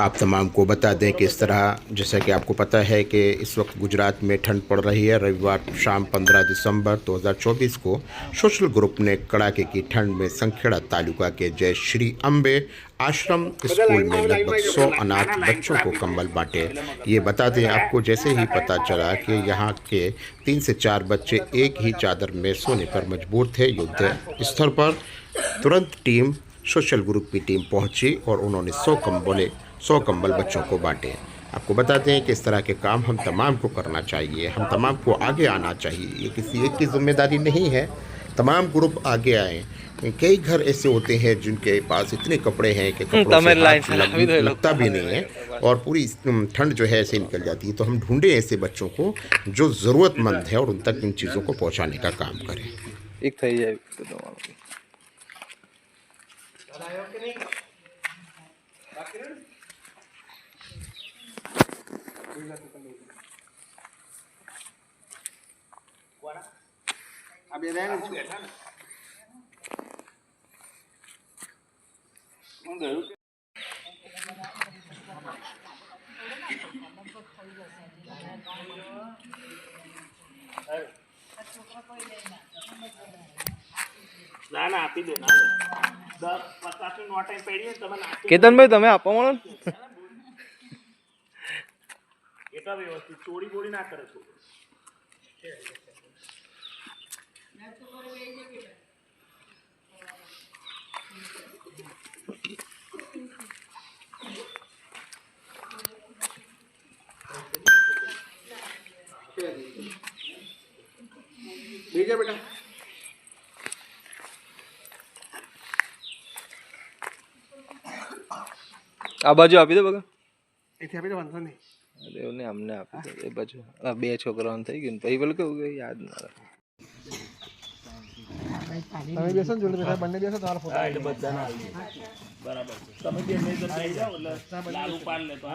आप तमाम को बता दें कि इस तरह जैसा कि आपको पता है कि इस वक्त गुजरात में ठंड पड़ रही है। रविवार शाम 15 दिसंबर 2024 को सोशल ग्रुप ने कड़ाके की ठंड में संखेड़ा तालुका के जय श्री अम्बे आश्रम स्कूल में लगभग 100 अनाथ बच्चों को कंबल बांटे। ये बता दें आपको, जैसे ही पता चला कि यहाँ के 3 से 4 बच्चे एक ही चादर में सोने पर मजबूर थे, युद्ध स्थल पर तुरंत टीम सोशल ग्रुप की टीम पहुंची और उन्होंने 100 कंबल बच्चों को बांटे। आपको बताते हैं कि इस तरह के काम हम तमाम को करना चाहिए, हम तमाम को आगे आना चाहिए। ये किसी एक की जिम्मेदारी नहीं है, तमाम ग्रुप आगे आए। कई घर ऐसे होते हैं जिनके पास इतने कपड़े हैं कि कपड़ों से हाथ लगता भी नहीं है और पूरी ठंड जो है ऐसे निकल जाती है। तो हम ढूंढें ऐसे बच्चों को जो ज़रूरतमंद है और उन तक इन चीज़ों को पहुंचाने का काम करें। एक થઈ જાય अभी रहने ना ना आपी दो ना 10-50 નો ટાઈમ પડી તમે કેતનભાઈ તમે આપો મળો એટલા વ્યવસ્થિત ચોરી બોડી ના કરે છો ठीक है बेटा આ બાજુ આપી દો બગા એથી આપી દો વાંધો નહીં અરે ઓને અમને આપી દો એ બાજુ આ બે છોકરાઓને થઈ ગયું પછી પેલું કેવું કે યાદ ના રહે તમે બેસો ને જોડે બેઠા બંને બેસો તમારા ફોટો એટલે બધા ના બરાબર તમે બે નહીં તો થઈ જાવ એટલે લાલુ પાડ લે તો